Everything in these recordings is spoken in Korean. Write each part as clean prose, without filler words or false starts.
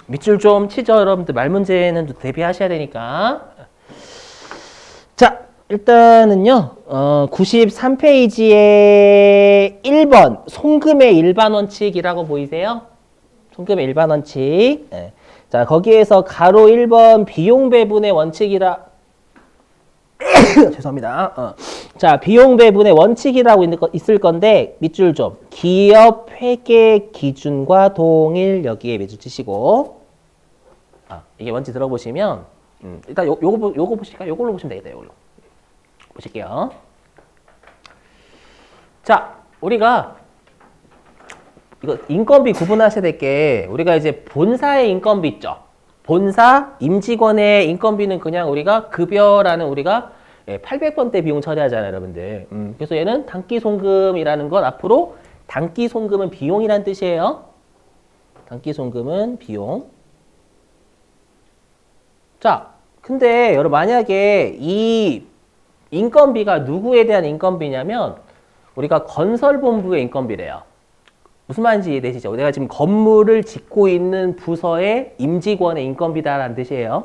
밑줄 좀 치죠. 여러분들 말 문제는 또 대비하셔야 되니까. 자, 일단은요. 93페이지에 1번 송금의 일반 원칙이라고 보이세요? 송금의 일반 원칙. 네. 자, 거기에서 가로 1번 비용 배분의 원칙이라 죄송합니다. 자, 비용 배분의 원칙이라고 있을 건데 밑줄 좀 기업 회계 기준과 동일 여기에 밑줄 치시고 이게 뭔지 들어보시면 일단 요거 보실까요? 요걸로 보시면 되겠다. 요걸로 보실게요. 자, 우리가 이거 인건비 구분하셔야 될 게 우리가 이제 본사의 인건비 있죠. 본사 임직원의 인건비는 그냥 우리가 급여라는 우리가 800번대 비용 처리하잖아요, 여러분들. 그래서 얘는 단기송금이라는 건 앞으로 단기송금은 비용이란 뜻이에요. 단기송금은 비용. 자, 근데 여러분 만약에 이 인건비가 누구에 대한 인건비냐면 우리가 건설본부의 인건비래요. 무슨 말인지 이해되시죠? 내가 지금 건물을 짓고 있는 부서의 임직원의 인건비다라는 뜻이에요.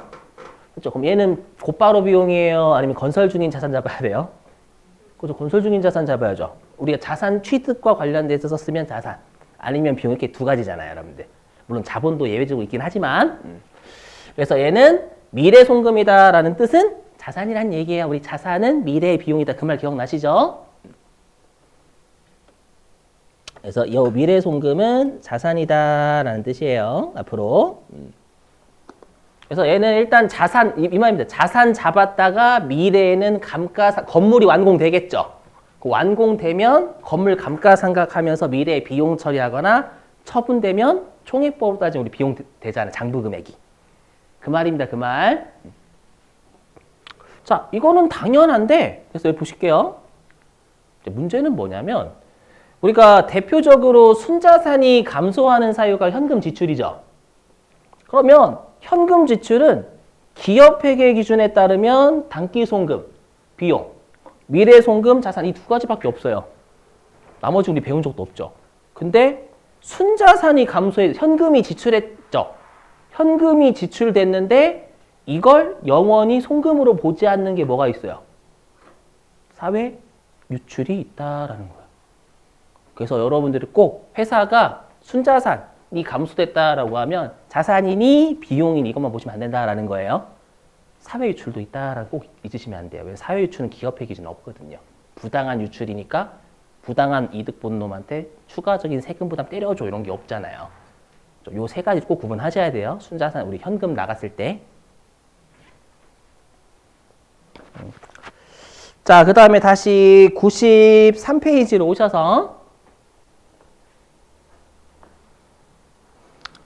그렇죠? 그럼 얘는 곧바로 비용이에요? 아니면 건설 중인 자산 잡아야 돼요? 그렇죠? 건설 중인 자산 잡아야죠. 우리가 자산 취득과 관련돼서 썼으면 자산, 아니면 비용 이렇게 두 가지잖아요, 여러분들. 물론 자본도 예외적으로 있긴 하지만. 그래서 얘는 미래 송금이다라는 뜻은 자산이란 얘기예요. 우리 자산은 미래의 비용이다. 그 말 기억나시죠? 그래서 이 미래 송금은 자산이다라는 뜻이에요. 앞으로. 그래서 얘는 일단 자산, 이 말입니다. 자산 잡았다가 미래에는 건물이 완공되겠죠. 그 완공되면 건물 감가상각하면서 미래에 비용 처리하거나 처분되면 총액법으로 따지면 우리 비용 되잖아요. 장부 금액이. 그 말입니다. 그 말. 자, 이거는 당연한데, 그래서 여기 보실게요. 문제는 뭐냐면, 우리가 대표적으로 순자산이 감소하는 사유가 현금 지출이죠. 그러면 현금 지출은 기업회계 기준에 따르면 단기송금, 비용, 미래송금, 자산 이 두 가지밖에 없어요. 나머지 우리 배운 적도 없죠. 근데 순자산이 감소해 현금이 지출했죠. 현금이 지출됐는데 이걸 영원히 송금으로 보지 않는 게 뭐가 있어요? 사회 유출이 있다라는 거예요. 그래서 여러분들이 꼭 회사가 순자산이 감소됐다라고 하면 자산이니 비용이니 이것만 보시면 안 된다라는 거예요. 사회 유출도 있다라고 꼭 잊으시면 안 돼요. 왜냐면 사회 유출은 기업회 기준 없거든요. 부당한 유출이니까 부당한 이득 본 놈한테 추가적인 세금 부담 때려줘 이런 게 없잖아요. 요 세 가지 꼭 구분하셔야 돼요. 순자산 우리 현금 나갔을 때. 자, 그 다음에 다시 93페이지로 오셔서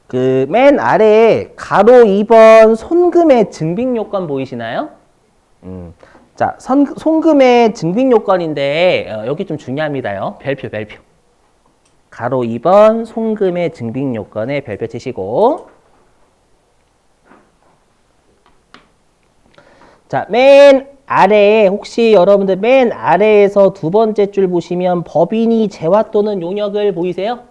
그 맨 아래에 가로 2번 손금의 증빙 요건 보이시나요? 자, 손금의 증빙 요건인데 여기 좀 중요합니다요. 별표. 가로 2번 손금의 증빙 요건에 별표 치시고 자, 맨 아래에 혹시 여러분들 맨 아래에서 두 번째 줄 보시면 법인이 재화 또는 용역을 보이세요?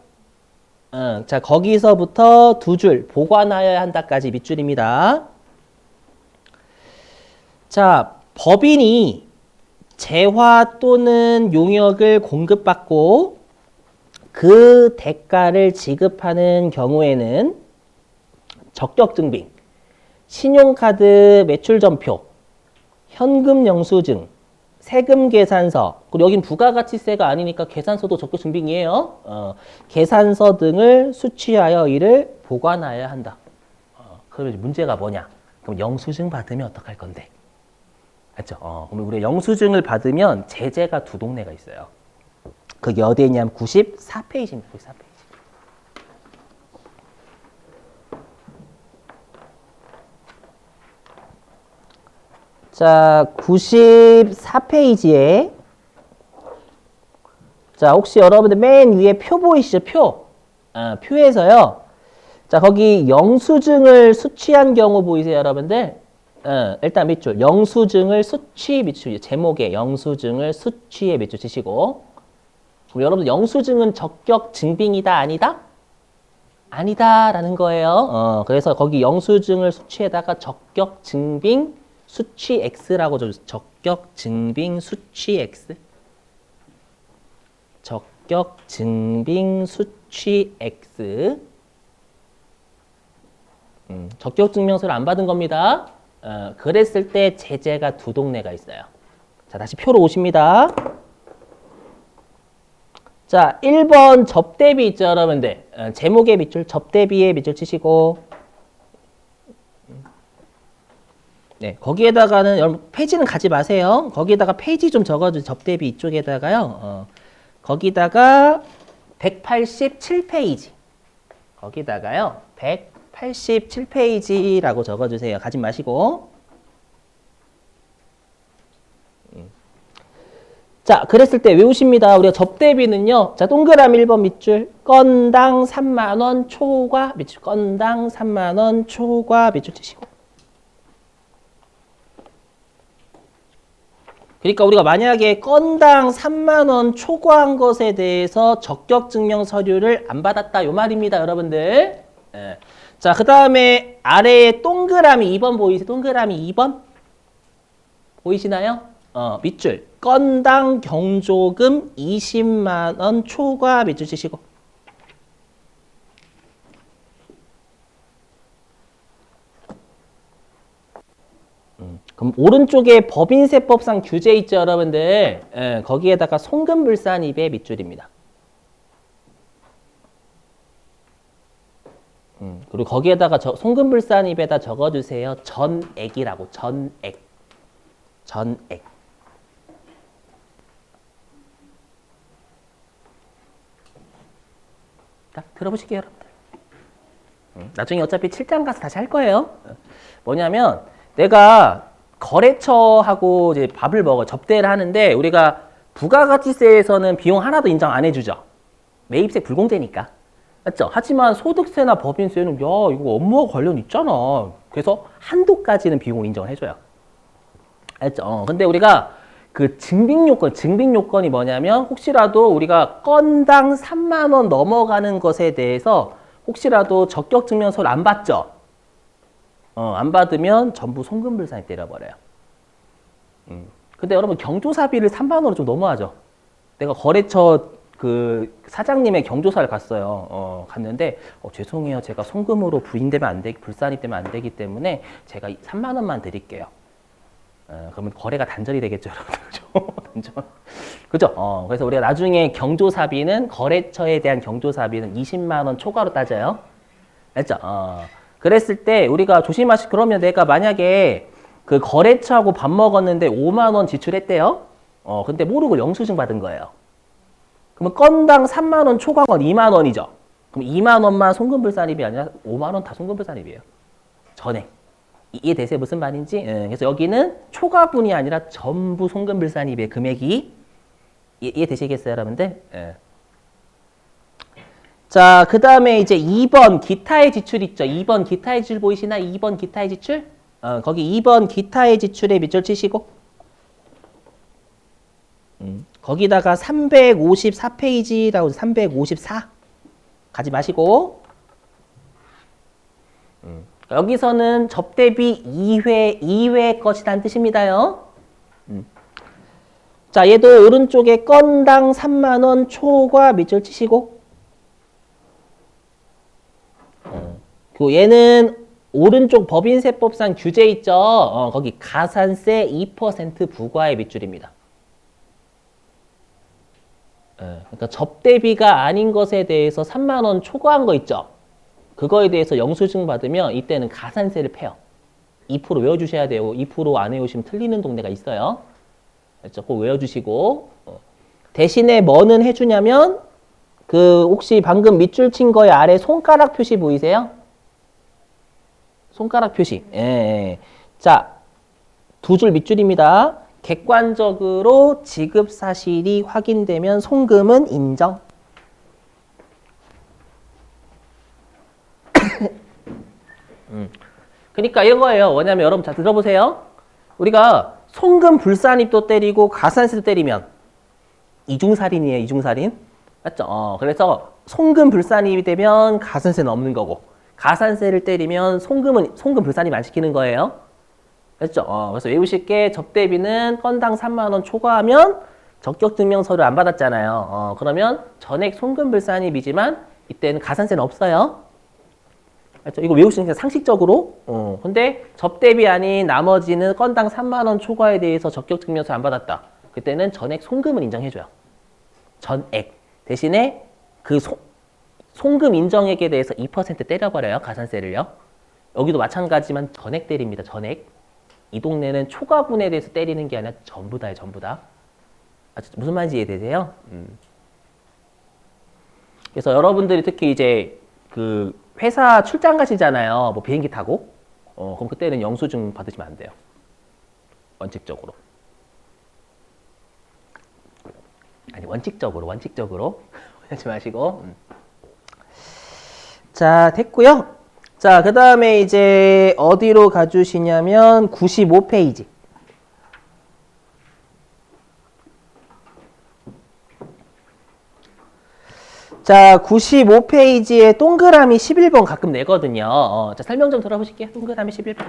자, 거기서부터 두 줄 보관하여야 한다까지 밑줄입니다. 자, 법인이 재화 또는 용역을 공급받고 그 대가를 지급하는 경우에는 적격증빙, 신용카드 매출전표, 현금 영수증, 세금 계산서, 그리고 여긴 부가가치세가 아니니까 계산서도 적격증빙이에요. 계산서 등을 수취하여 이를 보관하여야 한다. 그러면 문제가 뭐냐? 그럼 영수증 받으면 어떡할 건데? 맞죠? 그럼 우리 영수증을 받으면 제재가 두 동네가 있어요. 그게 어디에 있냐면 94페이지입니다. 94페이지. 자, 94페이지에 자, 혹시 여러분들 맨 위에 표 보이시죠? 표. 표에서요. 자, 거기 영수증을 수취한 경우 보이세요, 여러분들? 일단 밑줄. 영수증을 수취 밑줄. 제목에 영수증을 수취에 밑줄 치시고. 그럼 여러분들 영수증은 적격 증빙이다, 아니다? 아니다라는 거예요. 그래서 거기 영수증을 수취에다가 적격 증빙 수취 X라고 적어주세요. 적격 증빙 수취 X. 적격 증빙 수취 X. 적격 증명서를 안 받은 겁니다. 그랬을 때 제재가 두 동네가 있어요. 자, 다시 표로 오십니다. 자, 1번 접대비 있죠, 여러분들. 제목의 밑줄, 접대비의 밑줄 치시고. 네, 거기에다가는, 여러분, 페이지는 가지 마세요. 거기에다가 페이지 좀 적어주세요. 접대비 이쪽에다가요. 거기다가 187페이지. 거기다가요, 187페이지라고 적어주세요. 가지 마시고. 자, 그랬을 때 외우십니다. 우리가 접대비는요. 자, 동그라미 1번 밑줄. 건당 3만 원 초과 밑줄. 건당 3만 원 초과 밑줄 치시고. 그러니까 우리가 만약에 건당 3만 원 초과한 것에 대해서 적격 증명 서류를 안 받았다 요 말입니다, 여러분들. 예. 자, 그다음에 아래에 동그라미 2번 보이세요? 동그라미 2번? 보이시나요? 밑줄. 건당 경조금 20만 원 초과 밑줄 치시고. 그럼 오른쪽에 법인세법상 규제 있죠, 여러분들. 예, 거기에다가 송금불산입의 밑줄입니다. 그리고 거기에다가 송금불산입에다 적어주세요. 전액이라고. 전액. 전액. 자, 들어보실게요, 여러분들. 나중에 어차피 7장 가서 다시 할 거예요. 뭐냐면 내가 거래처하고 이제 밥을 먹어 접대를 하는데 우리가 부가가치세에서는 비용 하나도 인정 안 해주죠. 매입세 불공제니까. 맞죠? 하지만 소득세나 법인세는 야 이거 업무와 관련 있잖아. 그래서 한도까지는 비용을 인정을 해줘요. 알죠? 근데 우리가 그 증빙요건이 뭐냐면 혹시라도 우리가 건당 3만 원 넘어가는 것에 대해서 혹시라도 적격증명서를 안 받죠? 안 받으면 전부 송금불산이 때려버려요. 근데 여러분 경조사비를 3만 원으로 좀 너무하죠? 내가 거래처 그 사장님의 경조사를 갔어요. 갔는데 죄송해요. 제가 송금으로 불산이 되면 안 되기 때문에 제가 3만 원만 드릴게요. 그러면 거래가 단절이 되겠죠, 여러분들. 그죠? 단절. 그죠? 그래서 우리가 나중에 경조사비는 거래처에 대한 경조사비는 20만 원 초과로 따져요. 알죠? 그랬을 때 우리가 그러면 내가 만약에 그 거래처하고 밥 먹었는데 5만 원 지출했대요. 근데 모르고 영수증 받은 거예요. 그러면 건당 3만 원 초과한 건 2만 원이죠. 그럼 2만 원만 송금불산입이 아니라 5만 원 다 송금불산입이에요. 전액. 이해되세요? 무슨 말인지? 그래서 여기는 초과분이 아니라 전부 송금불산입의 금액이 이해되시겠어요, 여러분들? 자, 그 다음에 이제 2번 기타의 지출 있죠. 2번 기타의 지출 보이시나? 2번 기타의 지출? 거기 2번 기타의 지출에 밑줄 치시고 거기다가 354페이지라고 354 가지 마시고 여기서는 접대비 2회 것이란 뜻입니다요. 자, 얘도 오른쪽에 건당 3만 원 초과 밑줄 치시고 그리고 얘는 오른쪽 법인세법상 규제 있죠. 거기 가산세 2% 부과의 밑줄입니다. 그러니까 접대비가 아닌 것에 대해서 3만 원 초과한 거 있죠. 그거에 대해서 영수증 받으면 이때는 가산세를 패요. 2% 외워주셔야 돼요. 2%안 외우시면 틀리는 동네가 있어요. 그렇죠? 꼭 외워주시고 대신에 뭐는 해주냐면 그 혹시 방금 밑줄 친 거에 아래 손가락 표시 보이세요? 손가락 표시. 예. 자, 두 줄 밑줄입니다. 객관적으로 지급 사실이 확인되면 송금은 인정. 그러니까 이거예요. 뭐냐면 여러분 잘 들어보세요. 우리가 송금 불산입도 때리고 가산세도 때리면 이중살인이에요. 이중살인. 맞죠? 그래서 송금 불산입이 되면 가산세는 없는 거고 가산세를 때리면 송금 불산입 안 시키는 거예요. 됐죠? 그래서 외우실 게 접대비는 건당 3만 원 초과하면 적격증명서를 안 받았잖아요. 그러면 전액 송금 불산입이지만 이때는 가산세는 없어요. 그렇죠? 이거 외우시는 게 상식적으로. 근데 접대비 아닌 나머지는 건당 3만 원 초과에 대해서 적격증명서 안 받았다. 그때는 전액 송금을 인정해줘요. 전액. 대신에 그 송금 인정액에 대해서 2% 때려버려요. 가산세를요. 여기도 마찬가지지만 전액 때립니다. 전액. 이 동네는 초과분에 대해서 때리는 게 아니라 전부 다예요. 전부 다. 무슨 말인지 이해되세요? 그래서 여러분들이 특히 이제 그 회사 출장 가시잖아요. 뭐 비행기 타고. 그럼 그때는 영수증 받으시면 안 돼요. 원칙적으로. 아니 원칙적으로 하지 마시고. 자, 됐고요. 자, 그 다음에 이제 어디로 가주시냐면 95페이지. 자, 95페이지에 동그라미 11번 가끔 내거든요. 자, 설명 좀 들어보실게요. 동그라미 11번.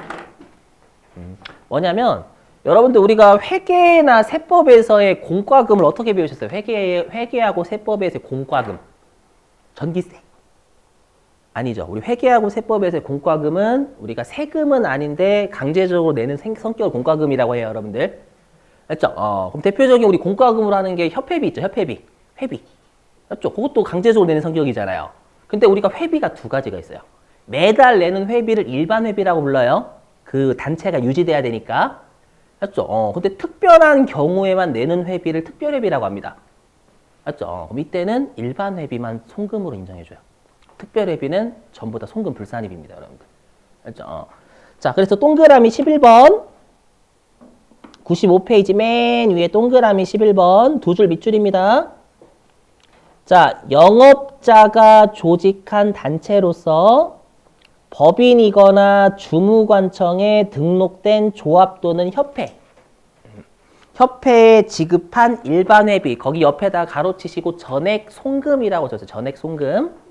뭐냐면 여러분들 우리가 회계나 세법에서의 공과금을 어떻게 배우셨어요? 회계하고 세법에서의 공과금. 전기세. 아니죠. 우리 회계하고 세법에서의 공과금은 우리가 세금은 아닌데 강제적으로 내는 성격을 공과금이라고 해요, 여러분들. 맞죠? 그럼 대표적인 우리 공과금으로 하는 게 협회비 있죠, 협회비. 회비. 맞죠? 그것도 강제적으로 내는 성격이잖아요. 근데 우리가 회비가 두 가지가 있어요. 매달 내는 회비를 일반 회비라고 불러요. 그 단체가 유지돼야 되니까. 맞죠? 근데 특별한 경우에만 내는 회비를 특별회비라고 합니다. 맞죠? 그럼 이때는 일반 회비만 송금으로 인정해줘요. 특별회비는 전부 다 송금 불산입입니다, 여러분들. 알죠? 자, 그래서 동그라미 11번, 95페이지 맨 위에 동그라미 11번, 두 줄 밑줄입니다. 자, 영업자가 조직한 단체로서 법인이거나 주무관청에 등록된 조합 또는 협회, 협회에 지급한 일반 회비, 거기 옆에다 가로치시고 전액 송금이라고 적었어요. 전액 송금.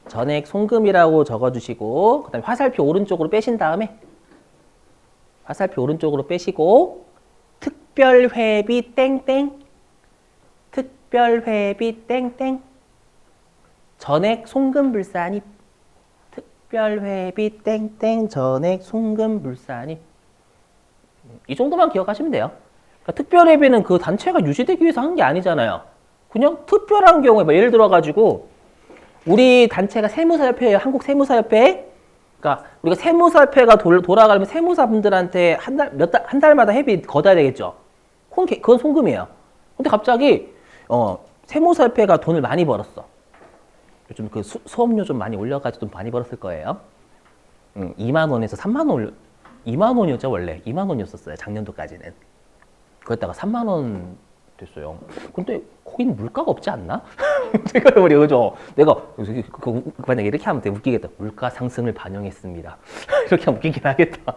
전액 송금이라고 적어주시고, 그 다음에 화살표 오른쪽으로 빼신 다음에, 화살표 오른쪽으로 빼시고, 특별회비 땡땡, 특별회비 땡땡, 전액 송금불산입, 특별회비 땡땡, 전액 송금불산입. 이 정도만 기억하시면 돼요. 그러니까 특별회비는 그 단체가 유지되기 위해서 한 게 아니잖아요. 그냥 특별한 경우에, 뭐 예를 들어가지고, 우리 단체가 세무사협회예요. 한국세무사협회. 그러니까 우리가 세무사협회가 돌아가려면 세무사분들한테 한 달마다 회비 걷어야 되겠죠. 그건 송금이에요. 근데 갑자기 세무사협회가 돈을 많이 벌었어. 요즘 그 수업료 좀 많이 올려가지고 좀 많이 벌었을 거예요. 2만 원에서 3만 원 2만 원이었죠 원래. 2만 원이었었어요. 작년도까지는. 그랬다가 3만 원 됐어요. 근데 거기는 물가가 없지 않나? 생각해보니 그죠? 내가 만약에 이렇게 하면 되게 웃기겠다. 물가 상승을 반영했습니다. 이렇게 하면 웃기긴 하겠다.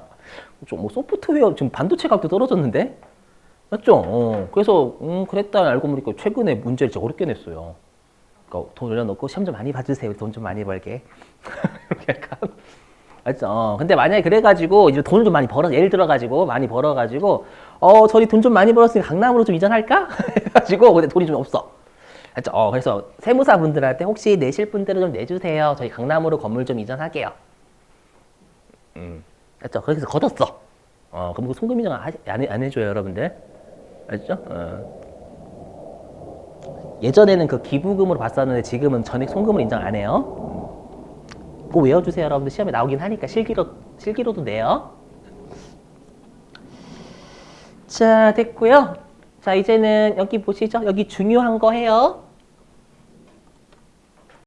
뭐 소프트웨어 지금 반도체 가격도 떨어졌는데? 맞죠? 그래서 그랬다 알고 보니까 최근에 문제를 진짜 어렵게 냈어요. 그러니까 돈 올려놓고 시험 좀 많이 봐주세요. 돈 좀 많이 벌게. 이렇게 약간. 맞죠? 근데 만약에 그래가지고 이제 돈을 좀 많이 벌어, 예를 들어가지고 많이 벌어가지고 저희 돈 좀 많이 벌었으니까 강남으로 좀 이전할까? 해가지고 근데 돈이 좀 없어. 맞죠? 그래서 세무사분들한테 혹시 내실 분들은 좀 내주세요. 저희 강남으로 건물 좀 이전할게요. 맞죠? 그래서 걷었어. 그럼 그 송금 인정 안 해줘요, 여러분들. 맞죠? 예전에는 그 기부금으로 봤었는데 지금은 전액 송금을 인정 안 해요. 꼭 외워주세요, 여러분들. 시험에 나오긴 하니까 실기로도 내요. 자, 됐고요. 자, 이제는 여기 보시죠. 여기 중요한 거 해요.